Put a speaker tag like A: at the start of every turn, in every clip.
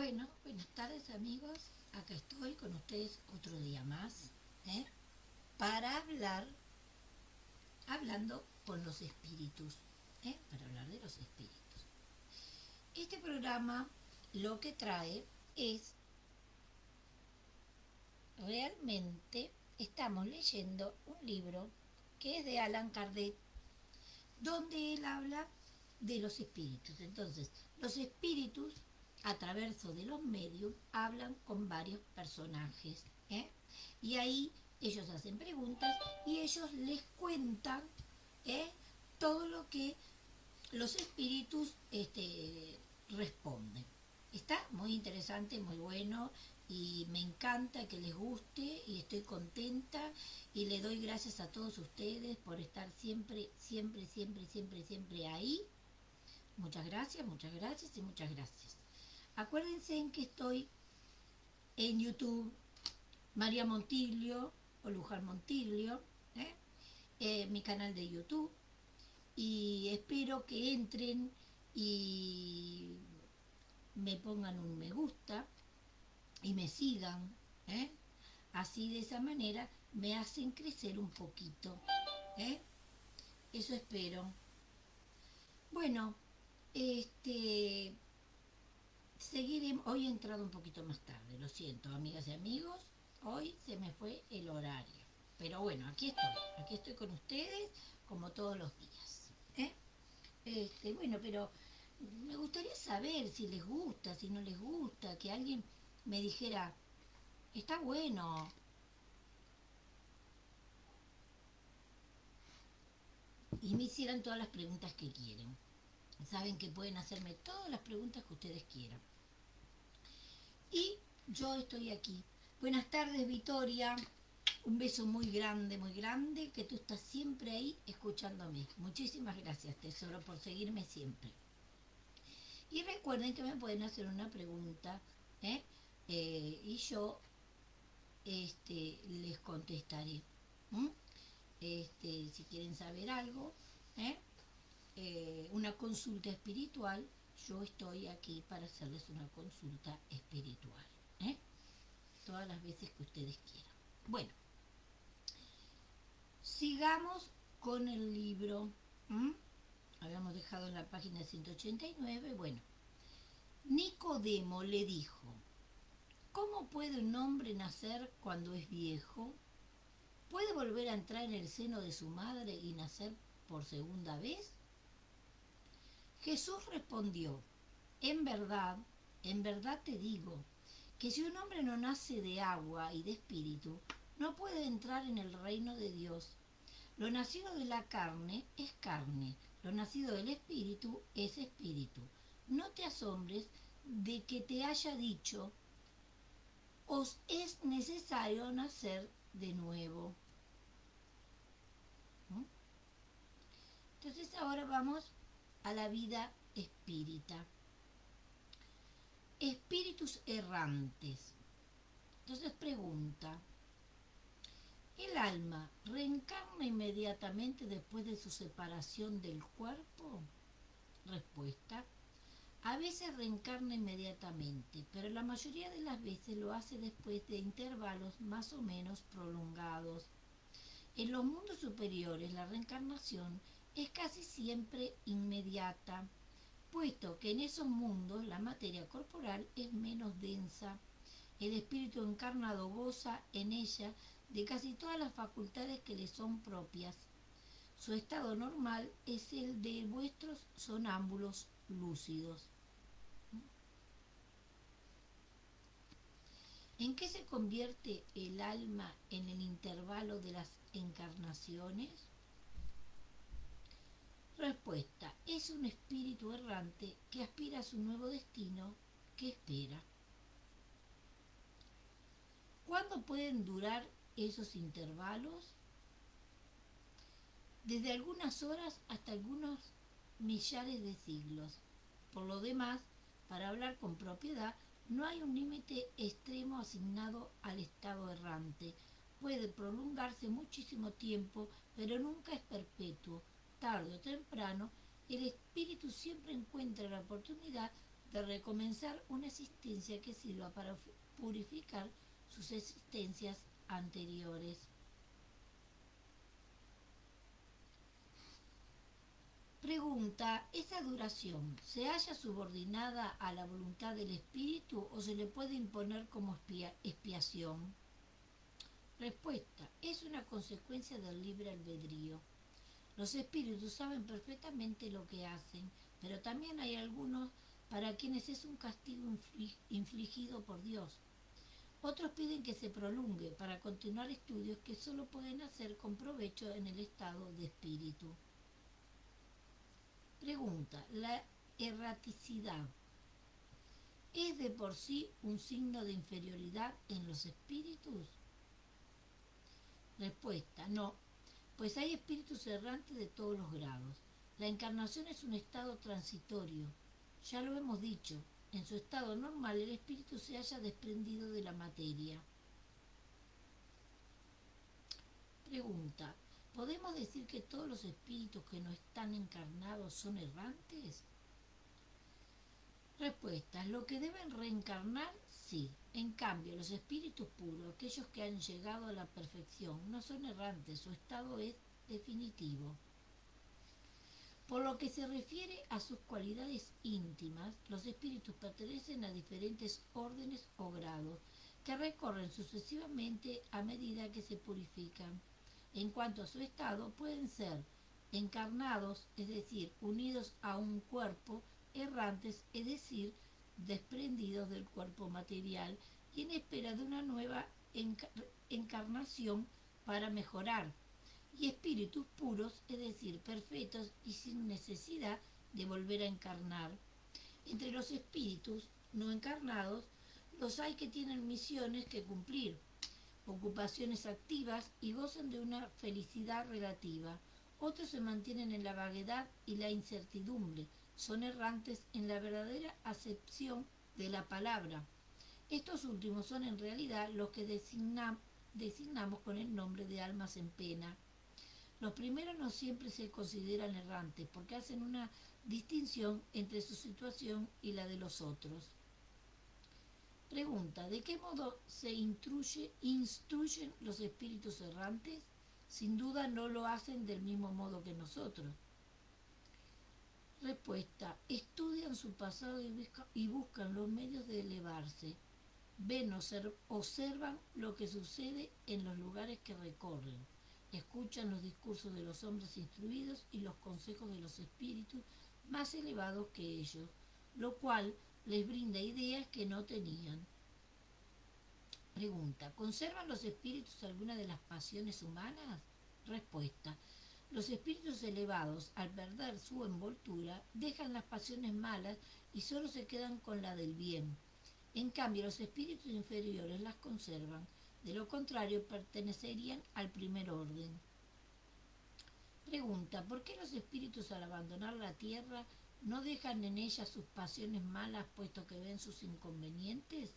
A: Bueno, buenas tardes amigos. Acá estoy con ustedes otro día más, ¿eh? Para hablando con los espíritus, para hablar de los espíritus. Este programa lo que trae es, realmente estamos leyendo un libro que es de Allan Kardec, donde él habla de los espíritus. Entonces, los espíritus, a través de los medios, hablan con varios personajes, ¿eh? Y ahí ellos hacen preguntas y ellos les cuentan, ¿eh? Todo lo que los espíritus responden. Está muy interesante, muy bueno y me encanta que les guste y estoy contenta y le doy gracias a todos ustedes por estar siempre, siempre, siempre, siempre, siempre ahí. Muchas gracias, muchas gracias y muchas gracias. Acuérdense en que estoy en YouTube, María Montiglio o Luján Montiglio, mi canal de YouTube, y espero que entren y me pongan un me gusta y me sigan, ¿eh? Así de esa manera me hacen crecer un poquito, ¿eh? Eso espero. Bueno, seguiremos. Hoy he entrado un poquito más tarde, lo siento, amigas y amigos. Hoy se me fue el horario. Pero bueno, aquí estoy con ustedes como todos los días, ¿eh? Bueno, pero me gustaría saber si les gusta, si no les gusta, que alguien me dijera, está bueno, y me hicieran todas las preguntas que quieren. Saben que pueden hacerme todas las preguntas que ustedes quieran. Y yo estoy aquí. Buenas tardes, Victoria. Un beso muy grande, que tú estás siempre ahí escuchándome. Muchísimas gracias, tesoro, por seguirme siempre. Y recuerden que me pueden hacer una pregunta, ¿eh? Y yo les contestaré. ¿Mm? Si quieren saber algo, ¿eh? Una consulta espiritual, yo estoy aquí para hacerles una consulta espiritual, ¿eh? Todas las veces que ustedes quieran. Bueno, sigamos con el libro. Habíamos dejado en la página 189. Bueno, Nicodemo le dijo, ¿cómo puede un hombre nacer cuando es viejo? ¿Puede volver a entrar en el seno de su madre y nacer por segunda vez? Jesús respondió, en verdad te digo, que si un hombre no nace de agua y de espíritu, no puede entrar en el reino de Dios. Lo nacido de la carne es carne, lo nacido del espíritu es espíritu. No te asombres de que te haya dicho, os es necesario nacer de nuevo. Entonces ahora vamos a la vida espírita. Espíritus errantes. Entonces pregunta, ¿el alma reencarna inmediatamente después de su separación del cuerpo? Respuesta, a veces reencarna inmediatamente, pero la mayoría de las veces lo hace después de intervalos más o menos prolongados. En los mundos superiores la reencarnación es casi siempre inmediata, puesto que en esos mundos la materia corporal es menos densa. El espíritu encarnado goza en ella de casi todas las facultades que le son propias. Su estado normal es el de vuestros sonámbulos lúcidos. ¿En qué se convierte el alma en el intervalo de las encarnaciones? Respuesta, es un espíritu errante que aspira a su nuevo destino, que espera. ¿Cuándo pueden durar esos intervalos? Desde algunas horas hasta algunos millares de siglos. Por lo demás, para hablar con propiedad, no hay un límite extremo asignado al estado errante. Puede prolongarse muchísimo tiempo, pero nunca es perpetuo. Tarde o temprano, el espíritu siempre encuentra la oportunidad de recomenzar una existencia que sirva para purificar sus existencias anteriores. Pregunta, ¿esa duración se halla subordinada a la voluntad del espíritu o se le puede imponer como expiación? Respuesta, es una consecuencia del libre albedrío. Los espíritus saben perfectamente lo que hacen, pero también hay algunos para quienes es un castigo infligido por Dios. Otros piden que se prolongue para continuar estudios que solo pueden hacer con provecho en el estado de espíritu. Pregunta, ¿la erraticidad es de por sí un signo de inferioridad en los espíritus? Respuesta, no, pues hay espíritus errantes de todos los grados. La encarnación es un estado transitorio. Ya lo hemos dicho, en su estado normal el espíritu se halla desprendido de la materia. Pregunta, ¿podemos decir que todos los espíritus que no están encarnados son errantes? Respuesta, lo que deben reencarnar, sí. En cambio, los espíritus puros, aquellos que han llegado a la perfección, no son errantes, su estado es definitivo. Por lo que se refiere a sus cualidades íntimas, los espíritus pertenecen a diferentes órdenes o grados, que recorren sucesivamente a medida que se purifican. En cuanto a su estado, pueden ser encarnados, es decir, unidos a un cuerpo, errantes, es decir, desprendidos del cuerpo material y en espera de una nueva encarnación para mejorar, y espíritus puros, es decir, perfectos y sin necesidad de volver a encarnar. Entre los espíritus no encarnados, los hay que tienen misiones que cumplir, ocupaciones activas y gozan de una felicidad relativa. Otros se mantienen en la vaguedad y la incertidumbre, son errantes en la verdadera acepción de la palabra. Estos últimos son en realidad los que designamos con el nombre de almas en pena. Los primeros no siempre se consideran errantes porque hacen una distinción entre su situación y la de los otros. Pregunta, ¿de qué modo se instruyen los espíritus errantes? Sin duda no lo hacen del mismo modo que nosotros. Respuesta, estudian su pasado y buscan los medios de elevarse. Ven, observan lo que sucede en los lugares que recorren. Escuchan los discursos de los hombres instruidos y los consejos de los espíritus más elevados que ellos, lo cual les brinda ideas que no tenían. Pregunta, ¿conservan los espíritus alguna de las pasiones humanas? Respuesta, los espíritus elevados, al perder su envoltura, dejan las pasiones malas y solo se quedan con la del bien. En cambio, los espíritus inferiores las conservan, de lo contrario pertenecerían al primer orden. Pregunta, ¿por qué los espíritus al abandonar la tierra no dejan en ella sus pasiones malas puesto que ven sus inconvenientes?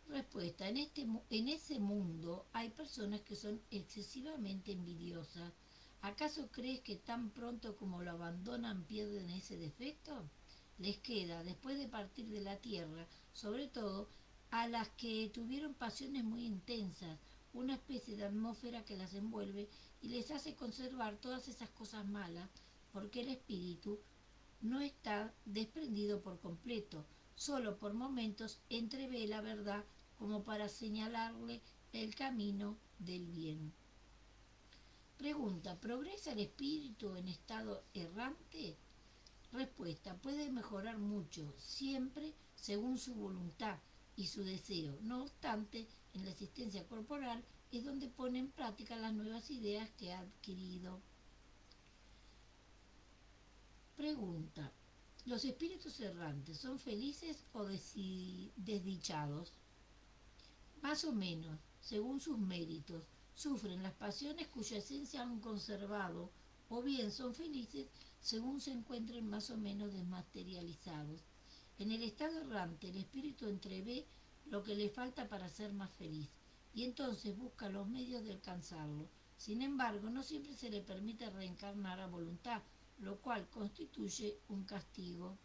A: Respuesta, en ese mundo hay personas que son excesivamente envidiosas. ¿Acaso crees que tan pronto como lo abandonan pierden ese defecto? Les queda, después de partir de la tierra, sobre todo a las que tuvieron pasiones muy intensas, una especie de atmósfera que las envuelve y les hace conservar todas esas cosas malas, porque el espíritu no está desprendido por completo, solo por momentos entrevé la verdad como para señalarle el camino del bien. Pregunta, ¿progresa el espíritu en estado errante? Respuesta, puede mejorar mucho, siempre según su voluntad y su deseo. No obstante, en la existencia corporal es donde pone en práctica las nuevas ideas que ha adquirido. Pregunta, ¿los espíritus errantes son felices o desdichados? Más o menos, según sus méritos, sufren las pasiones cuya esencia han conservado, o bien son felices según se encuentren más o menos desmaterializados. En el estado errante, el espíritu entrevé lo que le falta para ser más feliz, y entonces busca los medios de alcanzarlo. Sin embargo, no siempre se le permite reencarnar a voluntad, lo cual constituye un castigo.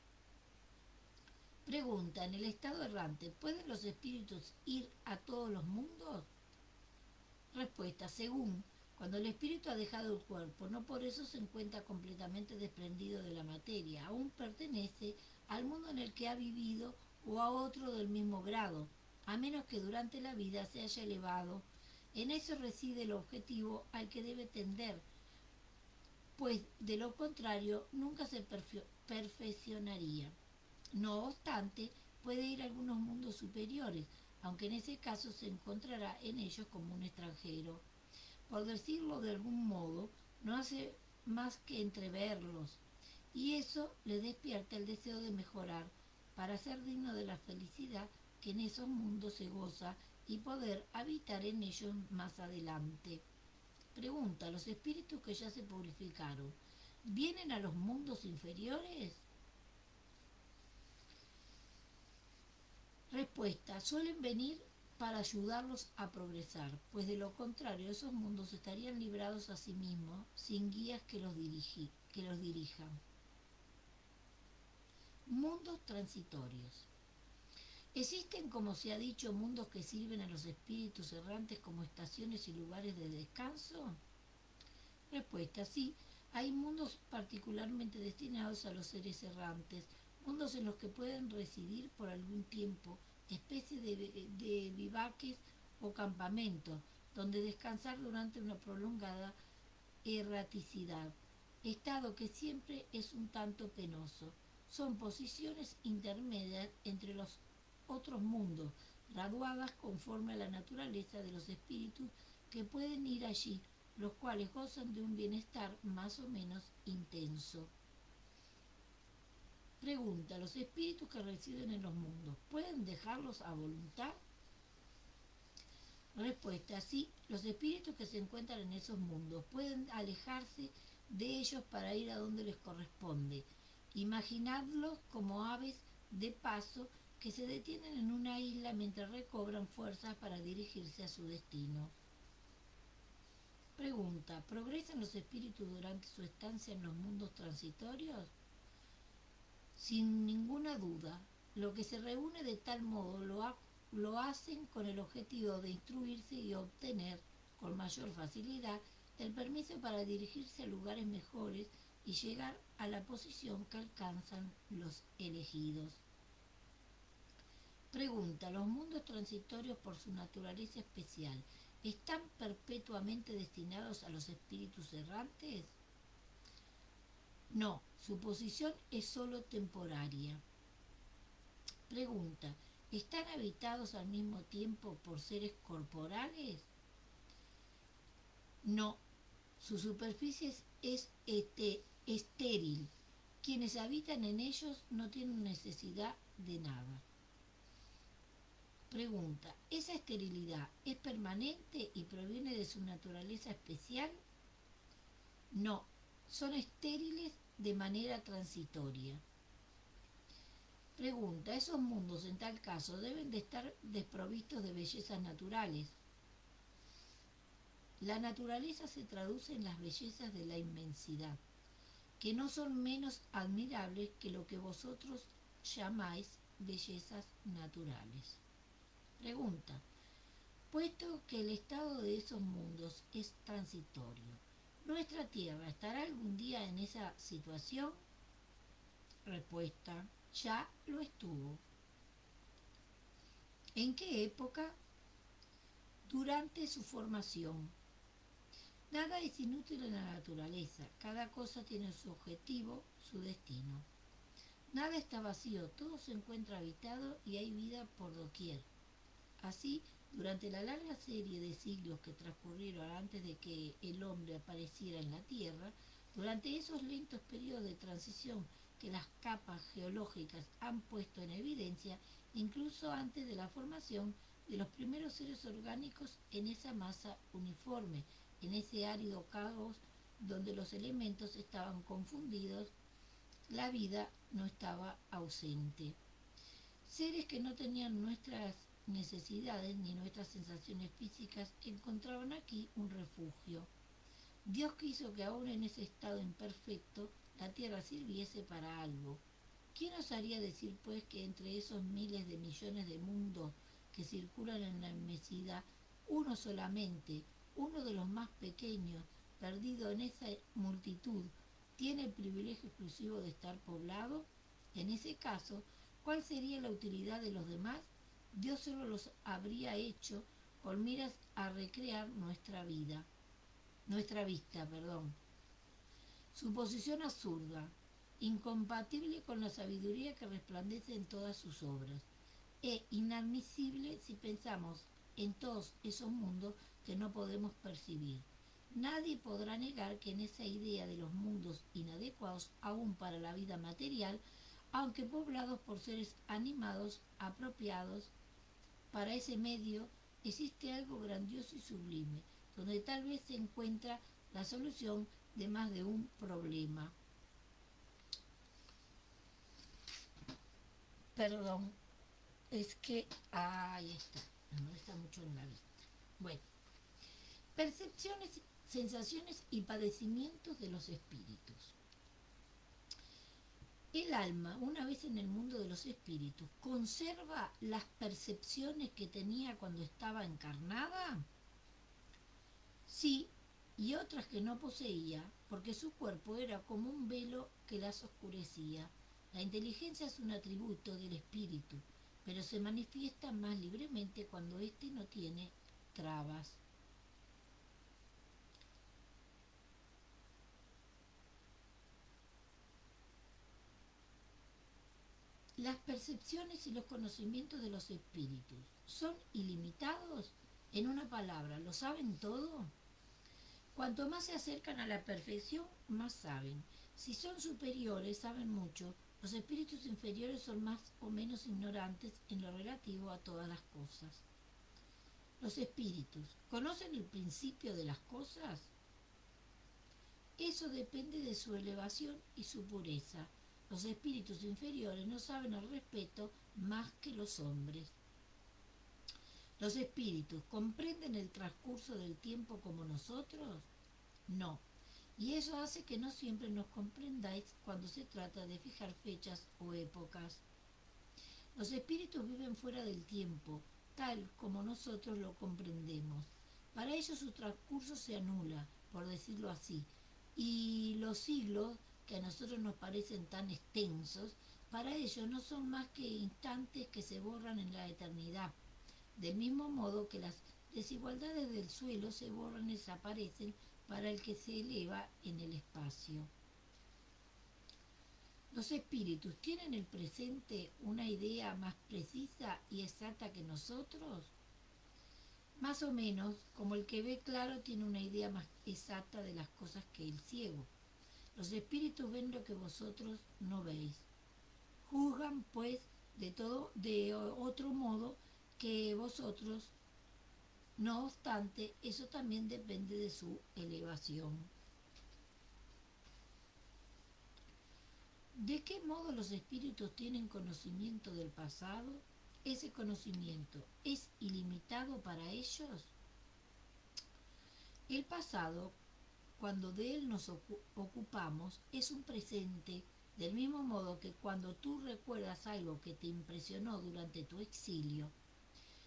A: Pregunta, ¿en el estado errante pueden los espíritus ir a todos los mundos? Respuesta, según, cuando el espíritu ha dejado el cuerpo, no por eso se encuentra completamente desprendido de la materia, aún pertenece al mundo en el que ha vivido o a otro del mismo grado, a menos que durante la vida se haya elevado. En eso reside el objetivo al que debe tender, pues de lo contrario nunca se perfeccionaría. No obstante, puede ir a algunos mundos superiores, aunque en ese caso se encontrará en ellos como un extranjero. Por decirlo de algún modo, no hace más que entreverlos, y eso le despierta el deseo de mejorar para ser digno de la felicidad que en esos mundos se goza y poder habitar en ellos más adelante. Pregunta, ¿los espíritus que ya se purificaron vienen a los mundos inferiores? Respuesta, suelen venir para ayudarlos a progresar, pues de lo contrario esos mundos estarían librados a sí mismos, sin guías que los dirijan. Mundos transitorios. ¿Existen, como se ha dicho, mundos que sirven a los espíritus errantes como estaciones y lugares de descanso? Respuesta, sí, hay mundos particularmente destinados a los seres errantes, mundos en los que pueden residir por algún tiempo, especies de vivaques o campamentos, donde descansar durante una prolongada erraticidad, estado que siempre es un tanto penoso. Son posiciones intermedias entre los otros mundos, graduadas conforme a la naturaleza de los espíritus que pueden ir allí, los cuales gozan de un bienestar más o menos intenso. Pregunta, ¿los espíritus que residen en los mundos pueden dejarlos a voluntad? Respuesta, sí, los espíritus que se encuentran en esos mundos pueden alejarse de ellos para ir a donde les corresponde. Imaginadlos como aves de paso que se detienen en una isla mientras recobran fuerzas para dirigirse a su destino. Pregunta, ¿progresan los espíritus durante su estancia en los mundos transitorios? Sin ninguna duda, lo que se reúne de tal modo lo hacen con el objetivo de instruirse y obtener con mayor facilidad el permiso para dirigirse a lugares mejores y llegar a la posición que alcanzan los elegidos. Pregunta, ¿los mundos transitorios por su naturaleza especial están perpetuamente destinados a los espíritus errantes? No, su posición es sólo temporaria. Pregunta, ¿están habitados al mismo tiempo por seres corporales? No, su superficie es estéril. Quienes habitan en ellos no tienen necesidad de nada. Pregunta, ¿esa esterilidad es permanente y proviene de su naturaleza especial? No, son estériles de manera transitoria. Pregunta, ¿esos mundos en tal caso deben de estar desprovistos de bellezas naturales? La naturaleza se traduce en las bellezas de la inmensidad, que no son menos admirables que lo que vosotros llamáis bellezas naturales. Pregunta, puesto que el estado de esos mundos es transitorio, ¿nuestra Tierra estará algún día en esa situación? Respuesta, ya lo estuvo. ¿En qué época? Durante su formación. Nada es inútil en la naturaleza, cada cosa tiene su objetivo, su destino. Nada está vacío, todo se encuentra habitado y hay vida por doquier. Así, durante la larga serie de siglos que transcurrieron antes de que el hombre apareciera en la Tierra, durante esos lentos periodos de transición que las capas geológicas han puesto en evidencia, incluso antes de la formación de los primeros seres orgánicos en esa masa uniforme, en ese árido caos donde los elementos estaban confundidos, la vida no estaba ausente. Seres que no tenían nuestras necesidades ni nuestras sensaciones físicas encontraban aquí un refugio. Dios quiso que aún en ese estado imperfecto la tierra sirviese para algo. ¿Quién osaría decir, pues, que entre esos miles de millones de mundos que circulan en la inmensidad, uno solamente, uno de los más pequeños, perdido en esa multitud, tiene el privilegio exclusivo de estar poblado? En ese caso, ¿cuál sería la utilidad de los demás? Dios solo los habría hecho con miras a recrear nuestra vista, perdón. Suposición absurda, incompatible con la sabiduría que resplandece en todas sus obras, e inadmisible si pensamos en todos esos mundos que no podemos percibir. Nadie podrá negar que en esa idea de los mundos inadecuados aún para la vida material, aunque poblados por seres animados apropiados para ese medio, existe algo grandioso y sublime, donde tal vez se encuentra la solución de más de un problema. Perdón, es que ahí está, me molesta mucho en la vista. Bueno, percepciones, sensaciones y padecimientos de los espíritus. El alma, una vez en el mundo de los espíritus, ¿conserva las percepciones que tenía cuando estaba encarnada? Sí, y otras que no poseía, porque su cuerpo era como un velo que las oscurecía. La inteligencia es un atributo del espíritu, pero se manifiesta más libremente cuando éste no tiene trabas. Las percepciones y los conocimientos de los espíritus son ilimitados. En una palabra, ¿lo saben todo? Cuanto más se acercan a la perfección, más saben. Si son superiores, saben mucho. Los espíritus inferiores son más o menos ignorantes en lo relativo a todas las cosas. Los espíritus, ¿conocen el principio de las cosas? Eso depende de su elevación y su pureza. Los espíritus inferiores no saben el respeto más que los hombres. ¿Los espíritus comprenden el transcurso del tiempo como nosotros? No. Y eso hace que no siempre nos comprendáis cuando se trata de fijar fechas o épocas. Los espíritus viven fuera del tiempo, tal como nosotros lo comprendemos. Para ellos su transcurso se anula, por decirlo así, y los siglos, que a nosotros nos parecen tan extensos, para ellos no son más que instantes que se borran en la eternidad. Del mismo modo que las desigualdades del suelo se borran y desaparecen para el que se eleva en el espacio. Los espíritus tienen el presente una idea más precisa y exacta que nosotros, más o menos como el que ve claro tiene una idea más exacta de las cosas que el ciego. Los espíritus ven lo que vosotros no veis. Juzgan, pues, de otro modo que vosotros. No obstante, eso también depende de su elevación. ¿De qué modo los espíritus tienen conocimiento del pasado? ¿Ese conocimiento es ilimitado para ellos? El pasado, cuando de él nos ocupamos, es un presente, del mismo modo que cuando tú recuerdas algo que te impresionó durante tu exilio,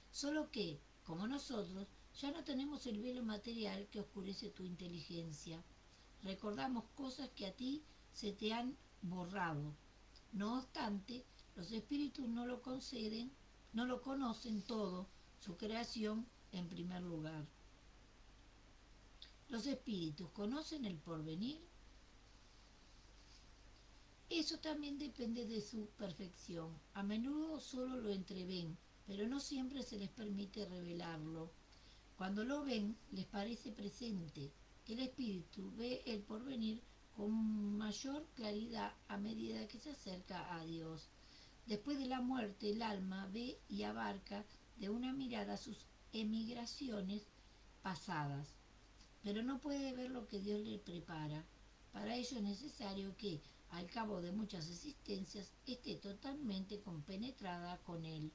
A: solo que, como nosotros, ya no tenemos el velo material que oscurece tu inteligencia. Recordamos cosas que a ti se te han borrado. No obstante, los espíritus no lo conocen todo, su creación en primer lugar. Los espíritus conocen el porvenir. Eso también depende de su perfección. A menudo solo lo entreven, pero no siempre se les permite revelarlo. Cuando lo ven, les parece presente. El espíritu ve el porvenir con mayor claridad a medida que se acerca a Dios. Después de la muerte, el alma ve y abarca de una mirada sus emigraciones pasadas, pero no puede ver lo que Dios le prepara. Para ello es necesario que, al cabo de muchas existencias, esté totalmente compenetrada con Él.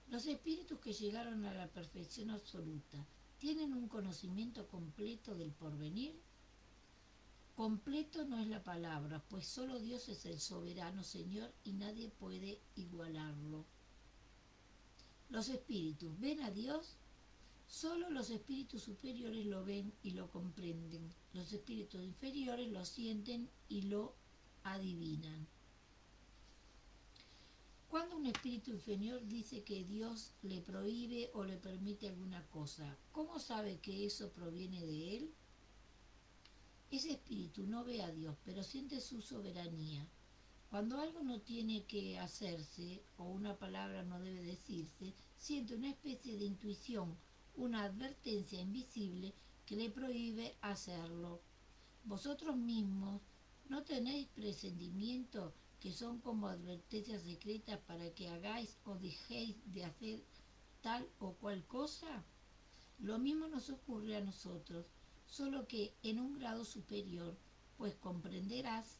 A: Los espíritus que llegaron a la perfección absoluta, ¿tienen un conocimiento completo del porvenir? Completo no es la palabra, pues solo Dios es el soberano Señor y nadie puede igualarlo. Los espíritus ven a Dios, solo los espíritus superiores lo ven y lo comprenden. Los espíritus inferiores lo sienten y lo adivinan. Cuando un espíritu inferior dice que Dios le prohíbe o le permite alguna cosa, ¿cómo sabe que eso proviene de él? Ese espíritu no ve a Dios, pero siente su soberanía. Cuando algo no tiene que hacerse o una palabra no debe decirse, siente una especie de intuición, una advertencia invisible que le prohíbe hacerlo. Vosotros mismos no tenéis presentimiento que son como advertencias secretas para que hagáis o dejéis de hacer tal o cual cosa. Lo mismo nos ocurre a nosotros, solo que en un grado superior, pues comprenderás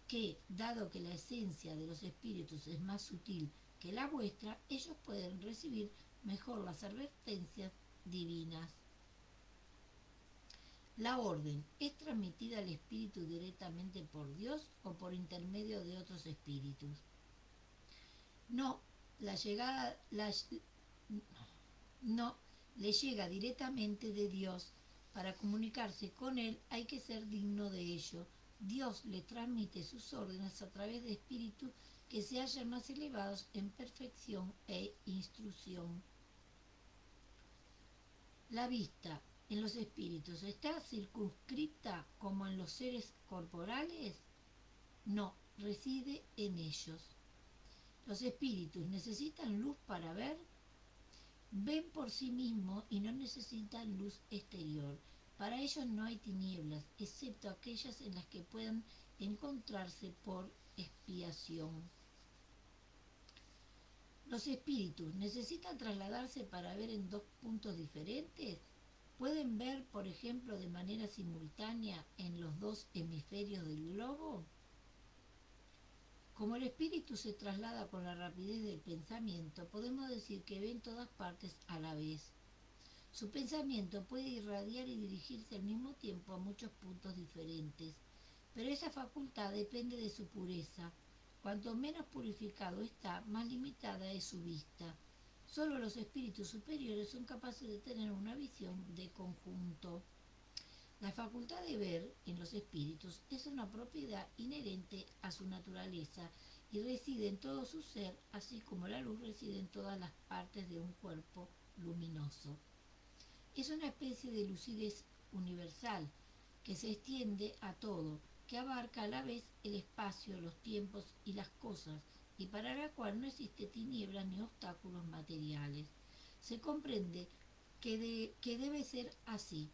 A: que, dado que la esencia de los espíritus es más sutil que la vuestra, ellos pueden recibir mejor las advertencias divinas. La orden es transmitida al espíritu directamente por Dios o por intermedio de otros espíritus. No, la llegada, la, no, le llega directamente de Dios. Para comunicarse con Él hay que ser digno de ello. Dios le transmite sus órdenes a través de espíritus que se hallan más elevados en perfección e instrucción. La vista en los espíritus está circunscripta como en los seres corporales. No, reside en ellos. Los espíritus necesitan luz para ver, ven por sí mismos y no necesitan luz exterior. Para ellos no hay tinieblas, excepto aquellas en las que puedan encontrarse por expiación. Los espíritus necesitan trasladarse para ver en dos puntos diferentes. ¿Pueden ver, por ejemplo, de manera simultánea en los dos hemisferios del globo? Como el espíritu se traslada con la rapidez del pensamiento, podemos decir que ve en todas partes a la vez. Su pensamiento puede irradiar y dirigirse al mismo tiempo a muchos puntos diferentes, pero esa facultad depende de su pureza. Cuanto menos purificado está, más limitada es su vista. Solo los espíritus superiores son capaces de tener una visión de conjunto. La facultad de ver en los espíritus es una propiedad inherente a su naturaleza y reside en todo su ser, así como la luz reside en todas las partes de un cuerpo luminoso. Es una especie de lucidez universal que se extiende a todo, que abarca a la vez el espacio, los tiempos y las cosas, y para la cual no existe tinieblas ni obstáculos materiales. Se comprende que debe ser así.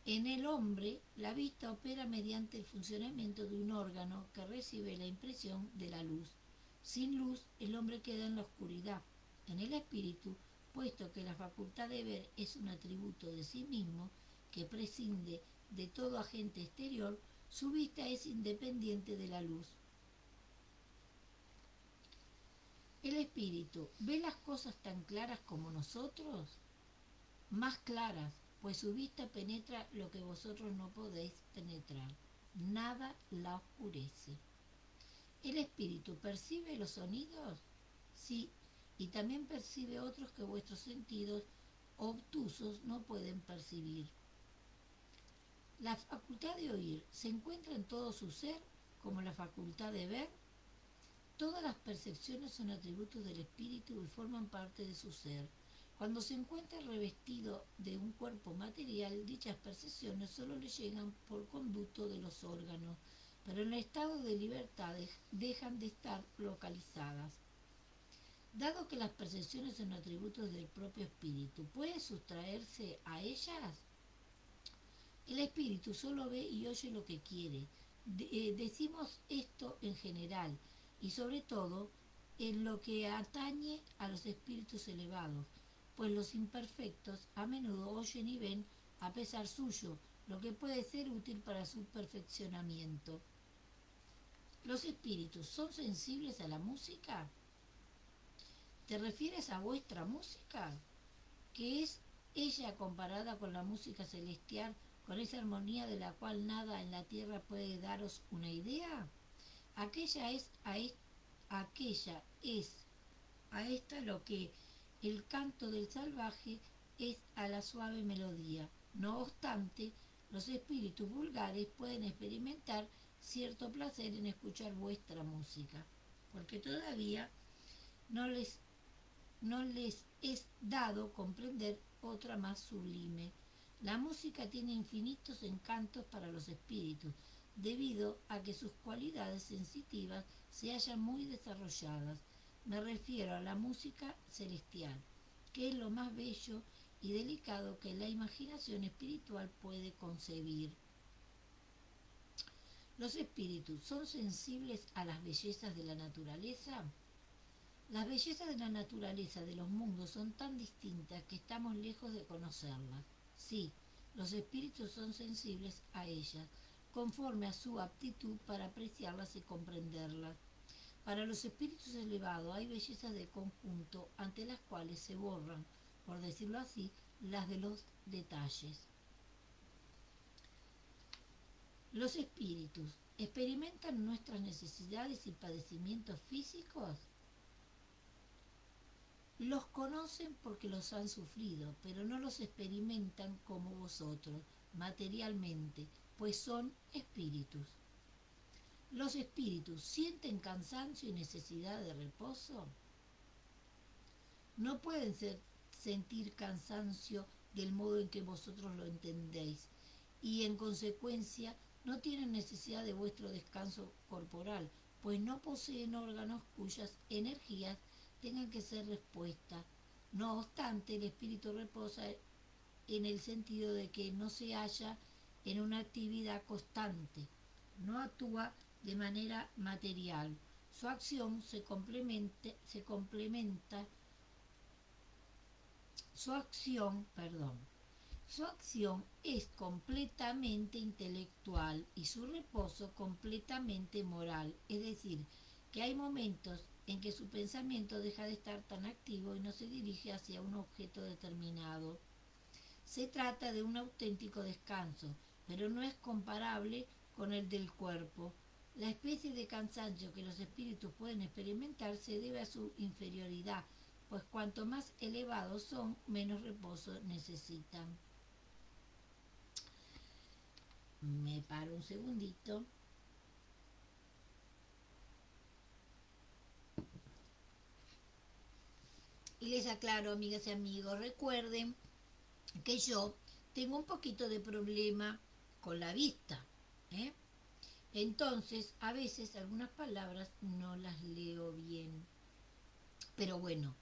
A: En el hombre, la vista opera mediante el funcionamiento de un órgano que recibe la impresión de la luz. Sin luz, el hombre queda en la oscuridad. En el espíritu, puesto que la facultad de ver es un atributo de sí mismo, que prescinde de todo agente exterior, su vista es independiente de la luz. El espíritu ve las cosas tan claras como nosotros, más claras, pues su vista penetra lo que vosotros no podéis penetrar. Nada la oscurece. ¿El espíritu percibe los sonidos? Sí, y también percibe otros que vuestros sentidos obtusos no pueden percibir. La facultad de oír se encuentra en todo su ser, como la facultad de ver. Todas las percepciones son atributos del espíritu y forman parte de su ser. Cuando se encuentra revestido de un cuerpo material, dichas percepciones solo le llegan por conducto de los órganos, pero en el estado de libertad dejan de estar localizadas. Dado que las percepciones son atributos del propio espíritu, ¿puede sustraerse a ellas? El espíritu solo ve y oye lo que quiere. Decimos esto en general y sobre todo en lo que atañe a los espíritus elevados, pues los imperfectos a menudo oyen y ven a pesar suyo, lo que puede ser útil para su perfeccionamiento. ¿Los espíritus son sensibles a la música? ¿Te refieres a vuestra música? ¿Qué es ella comparada con la música celestial con esa armonía de la cual nada en la tierra puede daros una idea? Aquella es aquella es a esta lo que el canto del salvaje es a la suave melodía. No obstante, los espíritus vulgares pueden experimentar cierto placer en escuchar vuestra música, porque todavía no les, no les es dado comprender otra más sublime. La música tiene infinitos encantos para los espíritus, debido a que sus cualidades sensitivas se hallan muy desarrolladas. Me refiero a la música celestial, que es lo más bello y delicado que la imaginación espiritual puede concebir. ¿Los espíritus son sensibles a las bellezas de la naturaleza? Las bellezas de la naturaleza de los mundos son tan distintas que estamos lejos de conocerlas. Sí, los espíritus son sensibles a ellas, conforme a su aptitud para apreciarlas y comprenderlas. Para los espíritus elevados hay bellezas de conjunto ante las cuales se borran, por decirlo así, las de los detalles. Los espíritus experimentan nuestras necesidades y padecimientos físicos. Los conocen porque los han sufrido, pero no los experimentan como vosotros, materialmente, pues son espíritus. ¿Los espíritus sienten cansancio y necesidad de reposo? No pueden sentir cansancio del modo en que vosotros lo entendéis, y en consecuencia no tienen necesidad de vuestro descanso corporal, pues no poseen órganos cuyas energías tengan que ser respuesta. No obstante, el espíritu reposa en el sentido de que no se halla en una actividad constante, no actúa de manera material. Su acción se complementa su acción, perdón, su acción es completamente intelectual y su reposo completamente moral, es decir, que hay momentos en que su pensamiento deja de estar tan activo y no se dirige hacia un objeto determinado. Se trata de un auténtico descanso, pero no es comparable con el del cuerpo. La especie de cansancio que los espíritus pueden experimentar se debe a su inferioridad, pues cuanto más elevados son, menos reposo necesitan. Me paro un segundito. Y les aclaro, amigas y amigos, recuerden que yo tengo un poquito de problema con la vista, ¿eh? Entonces, a veces algunas palabras no las leo bien. Pero bueno,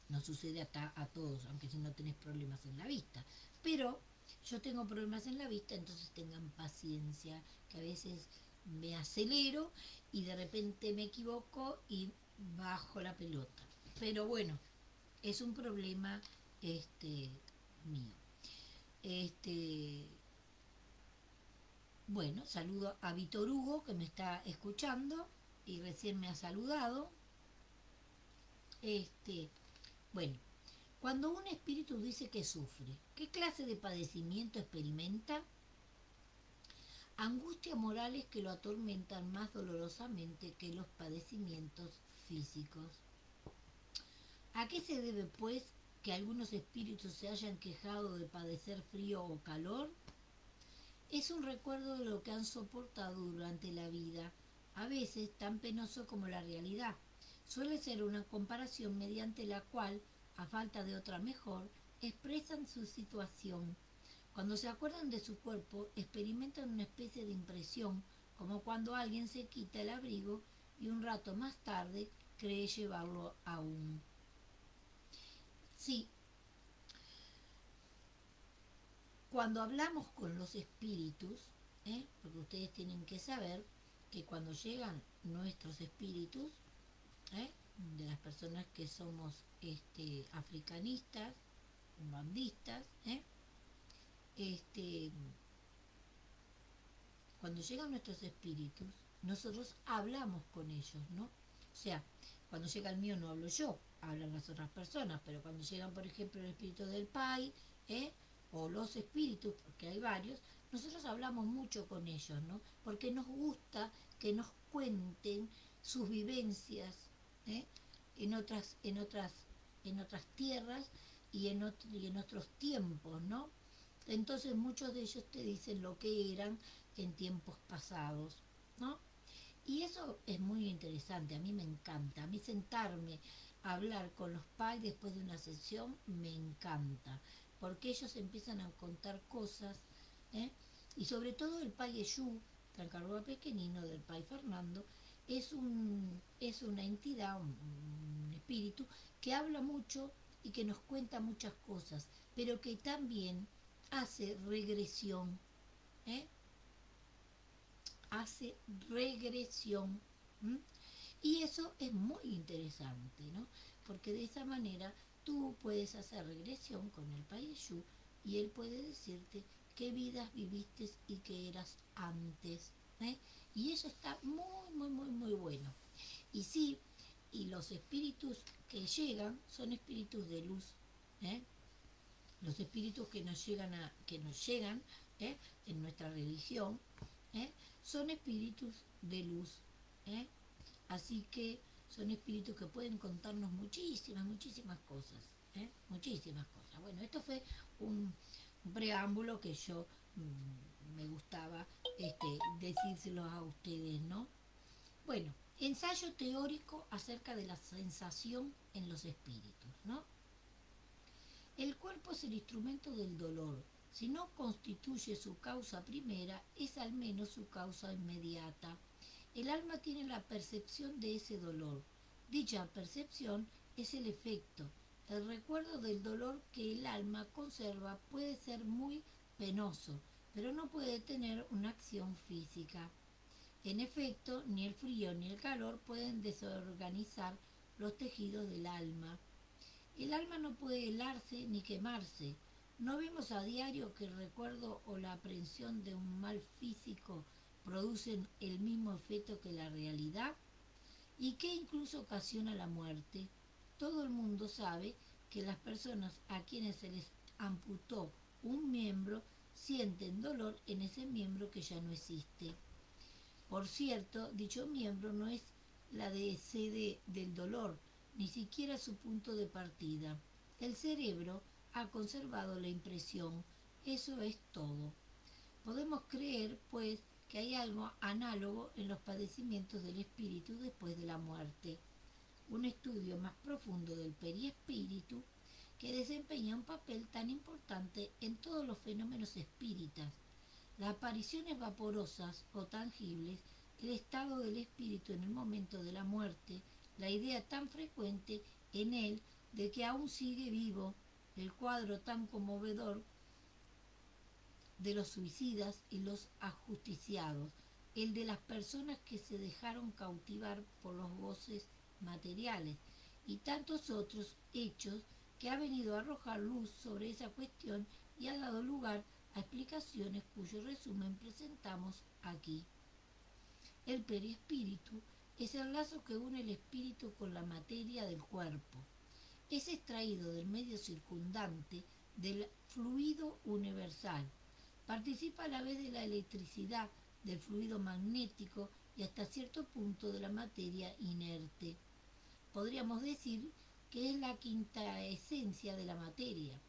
A: no sucede a todos, aunque si no tenés problemas en la vista. Pero yo tengo problemas en la vista, entonces tengan paciencia, que a veces me acelero y de repente me equivoco y bajo la pelota. Pero bueno, es un problema mío. Este, bueno, saludo a Víctor Hugo que me está escuchando y recién me ha saludado. Bueno, cuando un espíritu dice que sufre, ¿qué clase de padecimiento experimenta? Angustias morales que lo atormentan más dolorosamente que los padecimientos físicos. ¿A qué se debe, pues, que algunos espíritus se hayan quejado de padecer frío o calor? Es un recuerdo de lo que han soportado durante la vida, a veces tan penoso como la realidad. Suele ser una comparación mediante la cual, a falta de otra mejor, expresan su situación. Cuando se acuerdan de su cuerpo, experimentan una especie de impresión, como cuando alguien se quita el abrigo y un rato más tarde cree llevarlo aún. Sí, cuando hablamos con los espíritus, porque ustedes tienen que saber que cuando llegan nuestros espíritus, de las personas que somos africanistas, umbandistas, este, cuando llegan nuestros espíritus, nosotros hablamos con ellos, ¿no? O sea, cuando llega el mío no hablo yo, hablan las otras personas, pero cuando llegan, por ejemplo, el espíritu del Pai, o los espíritus, porque hay varios, nosotros hablamos mucho con ellos, ¿no? Porque nos gusta que nos cuenten sus vivencias, ¿eh? en otras, en otras, en otras tierras y en otros tiempos, ¿no? Entonces muchos de ellos te dicen lo que eran en tiempos pasados, ¿no? Y eso es muy interesante, a mí me encanta. A mí sentarme a hablar con los pais después de una sesión me encanta, porque ellos empiezan a contar cosas, ¿eh? Y sobre todo el pai Yeshú, San Carlos Pequeñino, del pai Fernando, es una entidad, un espíritu, que habla mucho y que nos cuenta muchas cosas, pero que también hace regresión, ¿eh? Hace regresión. ¿M? Y eso es muy interesante, ¿no? Porque de esa manera tú puedes hacer regresión con el Payeshú y él puede decirte qué vidas viviste y qué eras antes, ¿eh? Y eso está muy, muy, muy, muy bueno. Y sí, y los espíritus que llegan son espíritus de luz, ¿eh? Los espíritus que nos llegan, ¿eh? En nuestra religión, ¿eh? Son espíritus de luz, ¿eh? Así que son espíritus que pueden contarnos muchísimas, muchísimas cosas, ¿eh? Muchísimas cosas. Bueno, esto fue un preámbulo que yo me gustaba decírselos a ustedes, ¿no? Bueno, ensayo teórico acerca de la sensación en los espíritus, ¿no? El cuerpo es el instrumento del dolor. Si no constituye su causa primera, es al menos su causa inmediata. El alma tiene la percepción de ese dolor. Dicha percepción es el efecto. El recuerdo del dolor que el alma conserva puede ser muy penoso, pero no puede tener una acción física. En efecto, ni el frío ni el calor pueden desorganizar los tejidos del alma. El alma no puede helarse ni quemarse. ¿No vemos a diario que el recuerdo o la aprensión de un mal físico producen el mismo efecto que la realidad? ¿Y qué incluso ocasiona la muerte? Todo el mundo sabe que las personas a quienes se les amputó un miembro sienten dolor en ese miembro que ya no existe. Por cierto, dicho miembro no es la de sede del dolor, ni siquiera su punto de partida. El cerebro ha conservado la impresión, eso es todo. Podemos creer, pues, que hay algo análogo en los padecimientos del espíritu después de la muerte. Un estudio más profundo del periespíritu que desempeña un papel tan importante en todos los fenómenos espíritas. Las apariciones vaporosas o tangibles, el estado del espíritu en el momento de la muerte, la idea tan frecuente en él de que aún sigue vivo, el cuadro tan conmovedor de los suicidas y los ajusticiados, el de las personas que se dejaron cautivar por los goces materiales y tantos otros hechos que ha venido a arrojar luz sobre esa cuestión y ha dado lugar a explicaciones cuyo resumen presentamos aquí. El perispíritu es el lazo que une el espíritu con la materia del cuerpo. Es extraído del medio circundante del fluido universal. Participa a la vez de la electricidad, del fluido magnético y hasta cierto punto de la materia inerte. Podríamos decir que es la quinta esencia de la materia.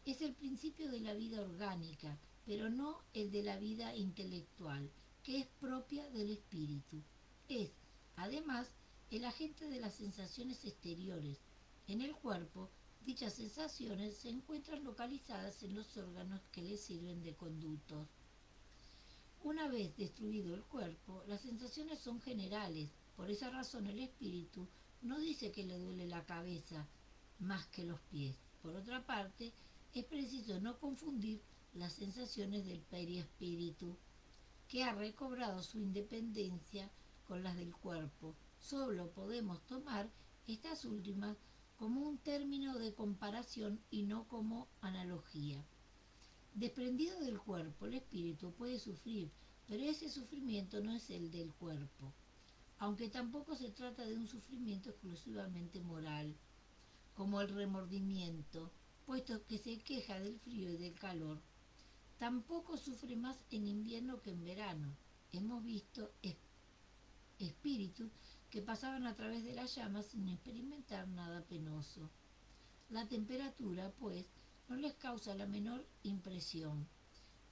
A: Es el principio de la vida orgánica, pero no el de la vida intelectual, que es propia del espíritu. Es, además, el agente de las sensaciones exteriores. En el cuerpo, dichas sensaciones se encuentran localizadas en los órganos que le sirven de conductos. Una vez destruido el cuerpo, las sensaciones son generales. Por esa razón el espíritu no dice que le duele la cabeza más que los pies. Por otra parte, es preciso no confundir las sensaciones del periespíritu, que ha recobrado su independencia, con las del cuerpo. Solo podemos tomar estas últimas como un término de comparación y no como analogía. Desprendido del cuerpo, el espíritu puede sufrir, pero ese sufrimiento no es el del cuerpo, aunque tampoco se trata de un sufrimiento exclusivamente moral, como el remordimiento. puesto que se queja del frío y del calor. Tampoco sufre más en invierno que en verano. Hemos visto espíritus que pasaban a través de las llamas sin experimentar nada penoso. La temperatura, pues, no les causa la menor impresión.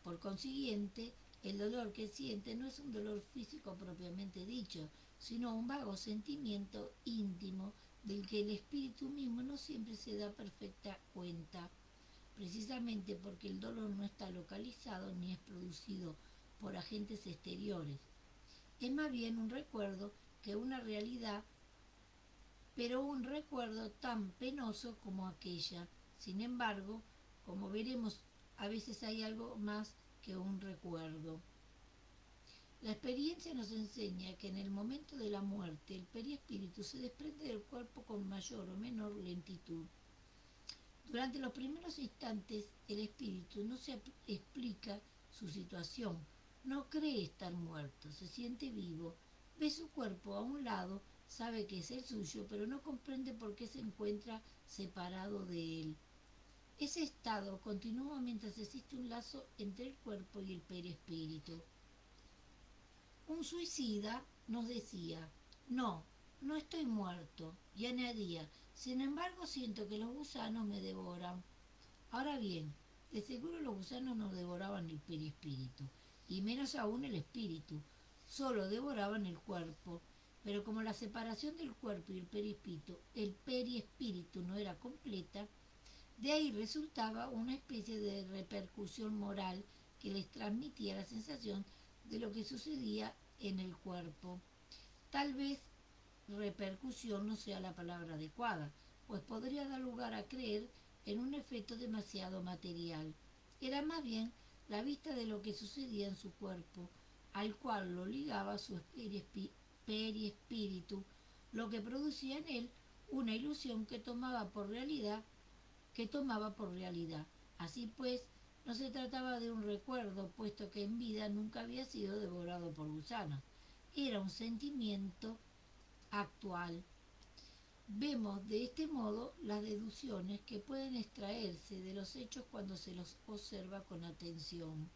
A: Por consiguiente, el dolor que siente no es un dolor físico propiamente dicho, sino un vago sentimiento íntimo del que el espíritu mismo no siempre se da perfecta cuenta, precisamente porque el dolor no está localizado ni es producido por agentes exteriores. Es más bien un recuerdo que una realidad, pero un recuerdo tan penoso como aquella. Sin embargo, como veremos, a veces hay algo más que un recuerdo. La experiencia nos enseña que en el momento de la muerte el perispíritu se desprende del cuerpo con mayor o menor lentitud. Durante los primeros instantes el espíritu no se explica su situación, no cree estar muerto, se siente vivo, ve su cuerpo a un lado, sabe que es el suyo, pero no comprende por qué se encuentra separado de él. Ese estado continúa mientras existe un lazo entre el cuerpo y el perispíritu. Un suicida nos decía, no, no estoy muerto, y añadía, sin embargo siento que los gusanos me devoran. Ahora bien, de seguro los gusanos no devoraban el perispíritu, y menos aún el espíritu, solo devoraban el cuerpo. Pero como la separación del cuerpo y el perispíritu no era completa, de ahí resultaba una especie de repercusión moral que les transmitía la sensación de lo que sucedía en el cuerpo. Tal vez repercusión no sea la palabra adecuada, pues podría dar lugar a creer en un efecto demasiado material. Era más bien la vista de lo que sucedía en su cuerpo, al cual lo ligaba su perispíritu, lo que producía en él una ilusión que tomaba por realidad. Así pues, no se trataba de un recuerdo, puesto que en vida nunca había sido devorado por gusanos. Era un sentimiento actual. Vemos de este modo las deducciones que pueden extraerse de los hechos cuando se los observa con atención.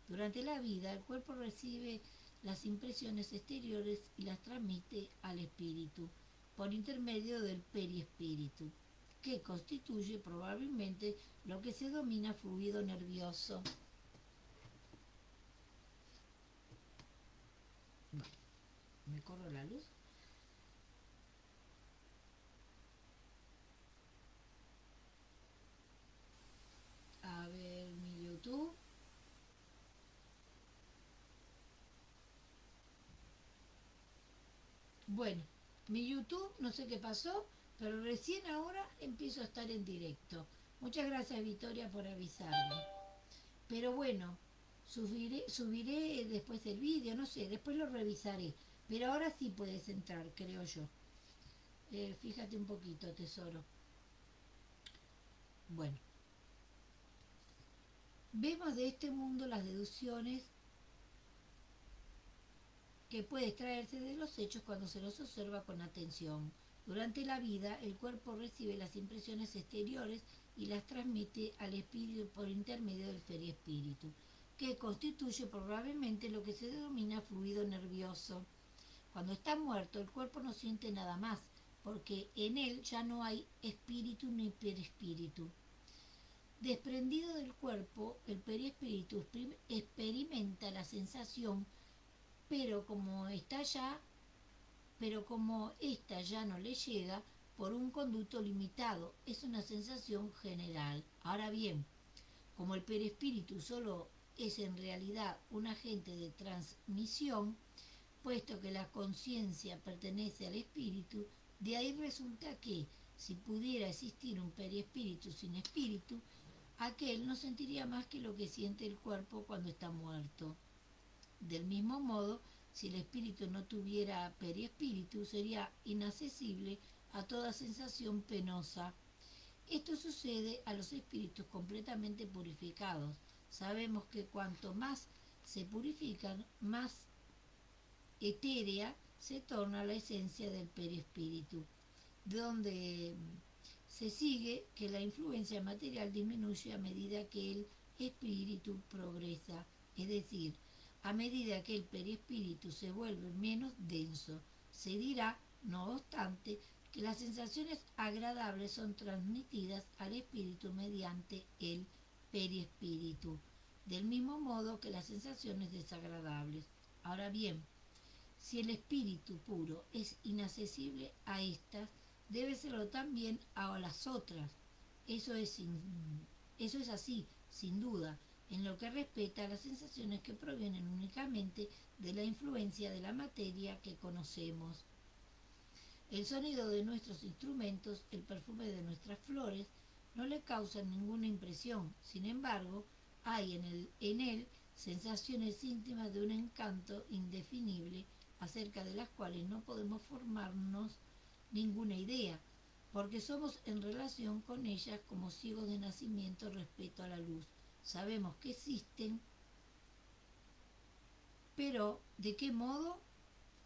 A: Durante la vida, el cuerpo recibe las impresiones exteriores y las transmite al espíritu por intermedio del perispíritu, que constituye probablemente lo que se denomina fluido nervioso. Bueno, me corro la luz. A ver mi YouTube. Bueno, mi YouTube, no sé qué pasó, pero recién ahora empiezo a estar en directo. Muchas gracias, Victoria, por avisarme. Pero bueno, subiré después el vídeo, no sé, después lo revisaré. Pero ahora sí puedes entrar, creo yo. Fíjate un poquito, tesoro. Bueno, vemos de este mundo las deducciones que puede extraerse de los hechos cuando se los observa con atención. Durante la vida, el cuerpo recibe las impresiones exteriores y las transmite al espíritu por intermedio del perispíritu, que constituye probablemente lo que se denomina fluido nervioso. Cuando está muerto, el cuerpo no siente nada más, porque en él ya no hay espíritu ni perispíritu. Desprendido del cuerpo, el perispíritu experimenta la sensación, pero como esta ya pero como ésta ya no le llega por un conducto limitado, es una sensación general. Ahora bien, como el perispíritu solo es en realidad un agente de transmisión, puesto que la conciencia pertenece al espíritu, de ahí resulta que, si pudiera existir un perispíritu sin espíritu, aquel no sentiría más que lo que siente el cuerpo cuando está muerto. Del mismo modo, si el espíritu no tuviera perispíritu, sería inaccesible a toda sensación penosa. Esto sucede a los espíritus completamente purificados. Sabemos que cuanto más se purifican, más etérea se torna la esencia del perispíritu, donde Se sigue que la influencia material disminuye a medida que el espíritu progresa, es decir, a medida que el perispíritu se vuelve menos denso. Se dirá, no obstante, que las sensaciones agradables son transmitidas al espíritu mediante el perispíritu, del mismo modo que las sensaciones desagradables. Ahora bien, si el espíritu puro es inaccesible a estas, debe serlo también a las otras. Eso es, sin- Eso es así, sin duda, en lo que respecta a las sensaciones que provienen únicamente de la influencia de la materia que conocemos. El sonido de nuestros instrumentos, el perfume de nuestras flores, no le causan ninguna impresión. Sin embargo, hay en él sensaciones íntimas de un encanto indefinible acerca de las cuales no podemos formarnos ninguna idea, porque somos en relación con ellas como ciegos de nacimiento respecto a la luz. Sabemos que existen, pero ¿de qué modo?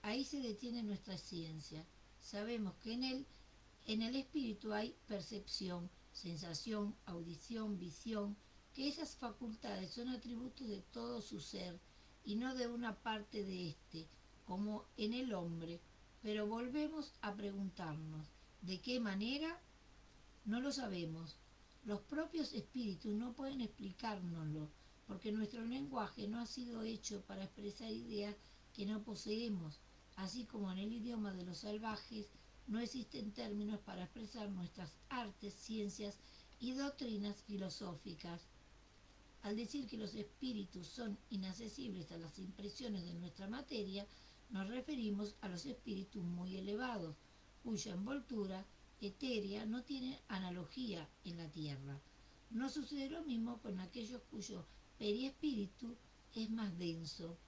A: Ahí se detiene nuestra ciencia. Sabemos que en el espíritu hay percepción, sensación, audición, visión, que esas facultades son atributos de todo su ser y no de una parte de éste, como en el hombre. Pero volvemos a preguntarnos, ¿de qué manera? No lo sabemos. Los propios espíritus no pueden explicárnoslo, porque nuestro lenguaje no ha sido hecho para expresar ideas que no poseemos, así como en el idioma de los salvajes no existen términos para expresar nuestras artes, ciencias y doctrinas filosóficas. Al decir que los espíritus son inaccesibles a las impresiones de nuestra materia, nos referimos a los espíritus muy elevados, cuya envoltura etérea no tiene analogía en la Tierra. No sucede lo mismo con aquellos cuyo perispíritu es más denso.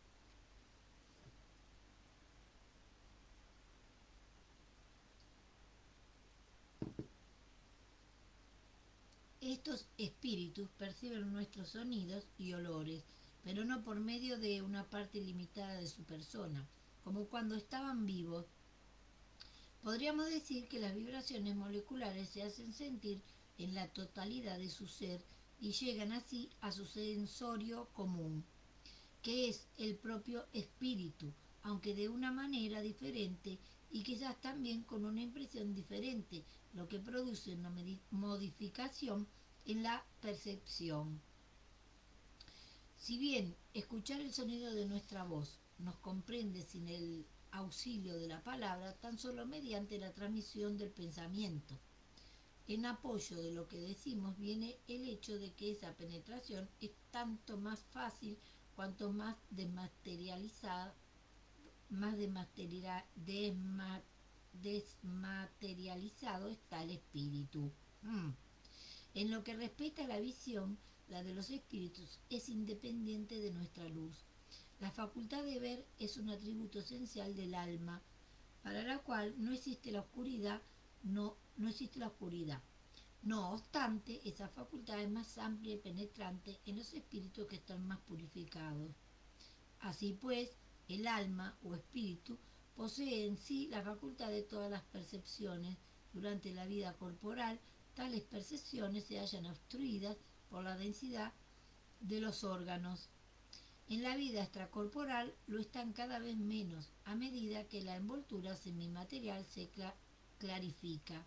A: Estos espíritus perciben nuestros sonidos y olores, pero no por medio de una parte limitada de su persona, como cuando estaban vivos. Podríamos decir que las vibraciones moleculares se hacen sentir en la totalidad de su ser y llegan así a su sensorio común, que es el propio espíritu, aunque de una manera diferente y quizás también con una impresión diferente, lo que produce una modificación en la percepción. Si bien escuchar el sonido de nuestra voz nos comprende sin el auxilio de la palabra, tan solo mediante la transmisión del pensamiento. En apoyo de lo que decimos viene el hecho de que esa penetración es tanto más fácil cuanto más desmaterializado está el espíritu. En lo que respecta a la visión, la de los espíritus es independiente de nuestra luz. La facultad de ver es un atributo esencial del alma, para la cual no existe la oscuridad. No obstante, esa facultad es más amplia y penetrante en los espíritus que están más purificados. Así pues, el alma o espíritu posee en sí la facultad de todas las percepciones. Durante la vida corporal, tales percepciones se hallan obstruidas por la densidad de los órganos. En la vida extracorporal lo están cada vez menos a medida que la envoltura semimaterial se clarifica.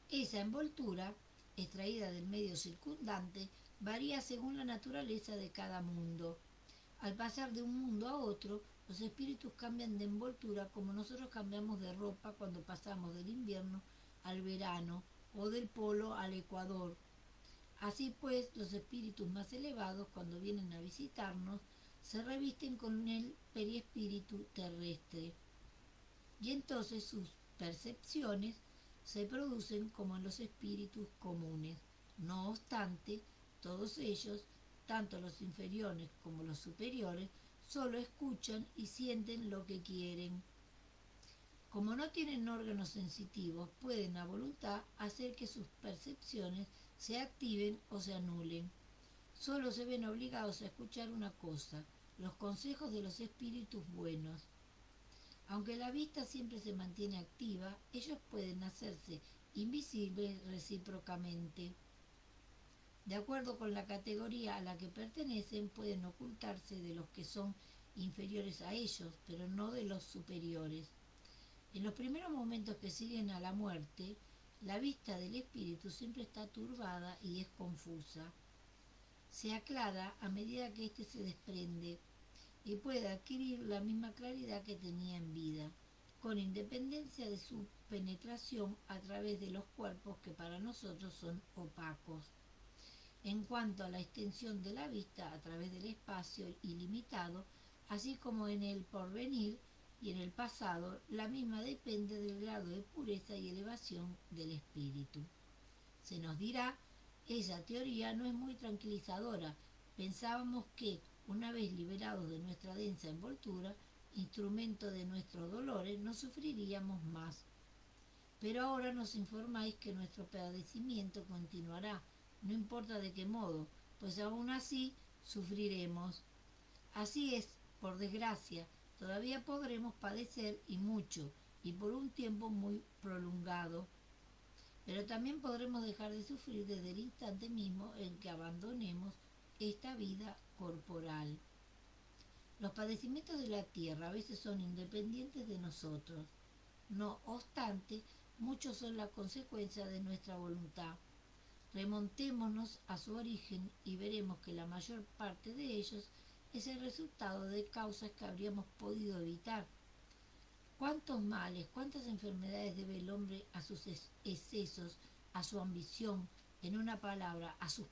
A: Esa envoltura, extraída del medio circundante, varía según la naturaleza de cada mundo. Al pasar de un mundo a otro, los espíritus cambian de envoltura como nosotros cambiamos de ropa cuando pasamos del invierno al verano o del polo al ecuador. Así pues, los espíritus más elevados, cuando vienen a visitarnos, se revisten con el perispíritu terrestre y entonces sus percepciones se producen como en los espíritus comunes. No obstante, todos ellos, tanto los inferiores como los superiores, solo escuchan y sienten lo que quieren. Como no tienen órganos sensitivos, pueden a voluntad hacer que sus percepciones se activen o se anulen. Solo se ven obligados a escuchar una cosa, los consejos de los espíritus buenos. Aunque la vista siempre se mantiene activa, ellos pueden hacerse invisibles recíprocamente. De acuerdo con la categoría a la que pertenecen, pueden ocultarse de los que son inferiores a ellos, pero no de los superiores. En los primeros momentos que siguen a la muerte, la vista del espíritu siempre está turbada y es confusa. Se aclara a medida que éste se desprende y puede adquirir la misma claridad que tenía en vida, con independencia de su penetración a través de los cuerpos que para nosotros son opacos. En cuanto a la extensión de la vista a través del espacio ilimitado, así como en el porvenir y en el pasado, la misma depende del grado de pureza y elevación del espíritu. Se nos dirá, esa teoría no es muy tranquilizadora. Pensábamos que, una vez liberados de nuestra densa envoltura, instrumento de nuestros dolores, no sufriríamos más. Pero ahora nos informáis que nuestro padecimiento continuará, no importa de qué modo, pues aún así sufriremos. Así es, por desgracia, todavía podremos padecer y mucho, y por un tiempo muy prolongado. Pero también podremos dejar de sufrir desde el instante mismo en que abandonemos esta vida corporal. Los padecimientos de la tierra a veces son independientes de nosotros. No obstante, muchos son la consecuencia de nuestra voluntad. Remontémonos a su origen y veremos que la mayor parte de ellos es el resultado de causas que habríamos podido evitar. ¿Cuántos males, cuántas enfermedades debe el hombre a sus excesos, a su ambición, en una palabra, a sus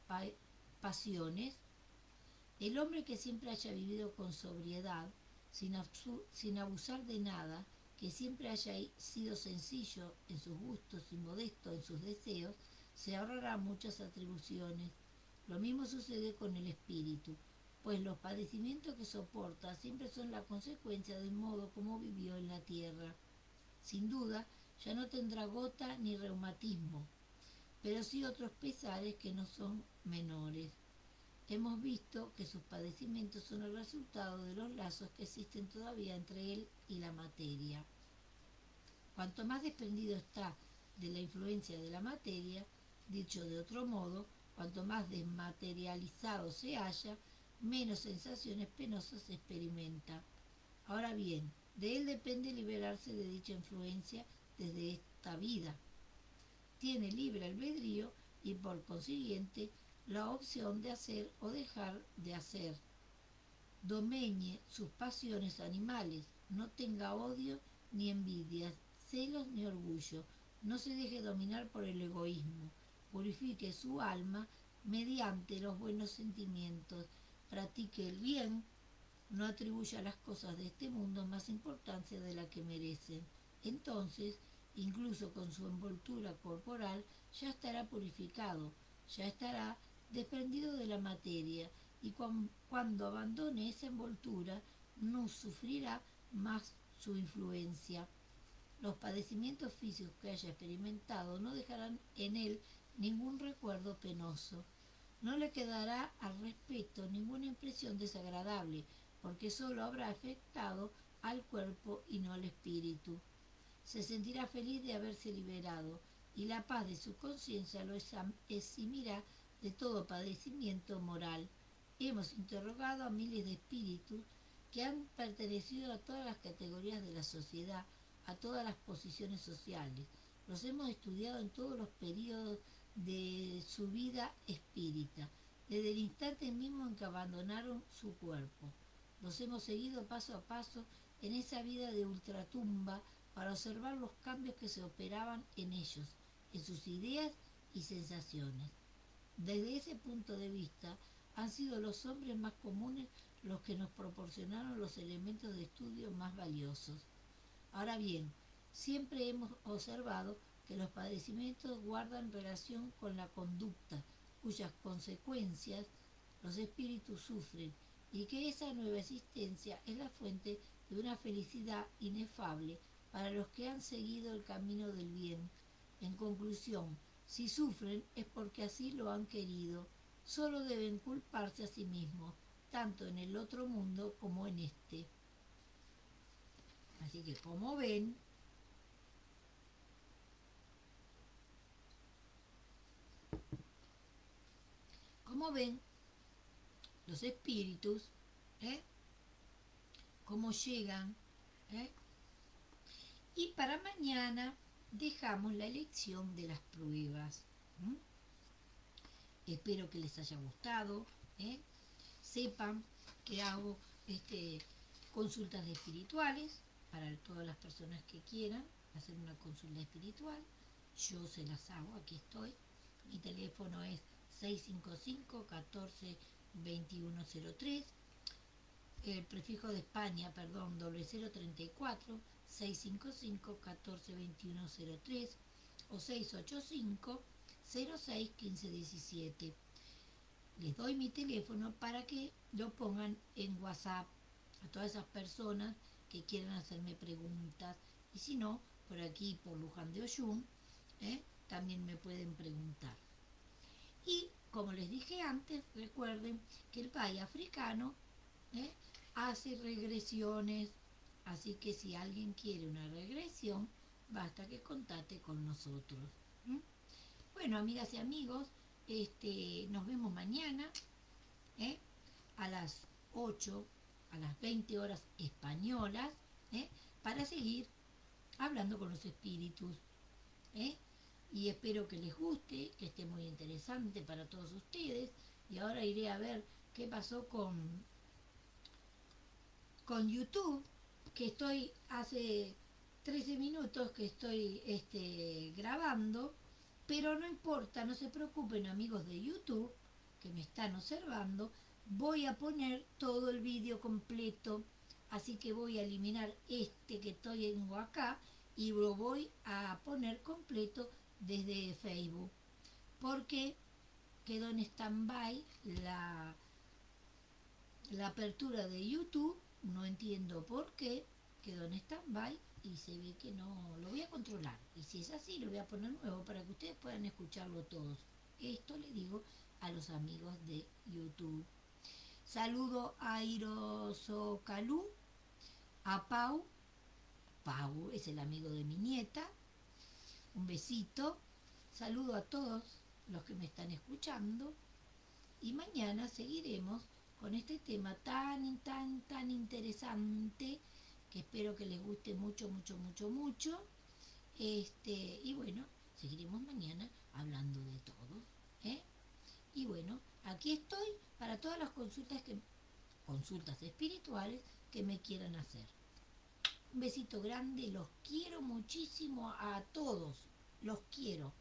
A: pasiones? El hombre que siempre haya vivido con sobriedad, sin abusar de nada, que siempre haya sido sencillo en sus gustos y modesto en sus deseos, se ahorrará muchas atribuciones. Lo mismo sucede con el espíritu, pues los padecimientos que soporta siempre son la consecuencia del modo como vivió en la tierra. Sin duda, ya no tendrá gota ni reumatismo, pero sí otros pesares que no son menores. Hemos visto que sus padecimientos son el resultado de los lazos que existen todavía entre él y la materia. Cuanto más desprendido está de la influencia de la materia, dicho de otro modo, cuanto más desmaterializado se halla, menos sensaciones penosas experimenta. Ahora bien, de él depende liberarse de dicha influencia desde esta vida. Tiene libre albedrío y por consiguiente la opción de hacer o dejar de hacer. Domeñe sus pasiones animales, no tenga odio ni envidias, celos ni orgullo, no se deje dominar por el egoísmo, purifique su alma mediante los buenos sentimientos, practique el bien, no atribuya a las cosas de este mundo más importancia de la que merecen. Entonces, incluso con su envoltura corporal, ya estará purificado, ya estará desprendido de la materia, y cuando abandone esa envoltura, no sufrirá más su influencia. Los padecimientos físicos que haya experimentado no dejarán en él ningún recuerdo penoso. No le quedará al respecto ninguna impresión desagradable, porque sólo habrá afectado al cuerpo y no al espíritu. Se sentirá feliz de haberse liberado, y la paz de su conciencia lo eximirá de todo padecimiento moral. Hemos interrogado a miles de espíritus que han pertenecido a todas las categorías de la sociedad, a todas las posiciones sociales. Los hemos estudiado en todos los periodos de su vida espírita, desde el instante mismo en que abandonaron su cuerpo. Los hemos seguido paso a paso en esa vida de ultratumba para observar los cambios que se operaban en ellos, en sus ideas y sensaciones. Desde ese punto de vista, han sido los hombres más comunes los que nos proporcionaron los elementos de estudio más valiosos. Ahora bien, siempre hemos observado que los padecimientos guardan relación con la conducta, cuyas consecuencias los espíritus sufren, y que esa nueva existencia es la fuente de una felicidad inefable para los que han seguido el camino del bien. En conclusión, si sufren es porque así lo han querido. Solo deben culparse a sí mismos, tanto en el otro mundo como en este. Así que como ven los espíritus, ¿eh? Cómo llegan, ¿eh? Y para mañana dejamos la elección de las pruebas. ¿M? Espero que les haya gustado, ¿eh? Sepan que hago consultas espirituales para todas las personas que quieran hacer una consulta espiritual. Yo se las hago, aquí estoy. Mi teléfono es 655-14-2103. El prefijo de España, perdón, 0034 655 14 2103 o 685 06 15 17. Les doy mi teléfono para que lo pongan en WhatsApp a todas esas personas que quieran hacerme preguntas. Y si no, por aquí, por Luján de Oyún, también me pueden preguntar. Y como les dije antes, recuerden que el país africano hace regresiones, así que si alguien quiere una regresión, basta que contacte con nosotros. ¿Mm? Bueno, amigas y amigos, nos vemos mañana ¿eh? a las 8, a las 20 horas españolas, para seguir hablando con los espíritus. ¿eh? Y espero que les guste, que esté muy interesante para todos ustedes. Y ahora iré a ver qué pasó con YouTube, que estoy hace 13 minutos que estoy grabando, pero no importa, no se preocupen amigos de YouTube que me están observando, voy a poner todo el vídeo completo, así que voy a eliminar que tengo acá y lo voy a poner completo desde Facebook, porque quedó en stand-by la apertura de YouTube, no entiendo por qué, quedó en stand-by y se ve que no lo voy a controlar. Y si es así, lo voy a poner nuevo para que ustedes puedan escucharlo todos. Esto le digo a los amigos de YouTube. Saludo a Iroso Calú, a Pau. Pau es el amigo de mi nieta. Un besito. Saludo a todos los que me están escuchando. Y mañana seguiremos con este tema tan interesante, que espero que les guste mucho. Y bueno, seguiremos mañana hablando de todo. Y bueno, aquí estoy para todas las consultas espirituales que me quieran hacer. Un besito grande, los quiero muchísimo a todos, los quiero.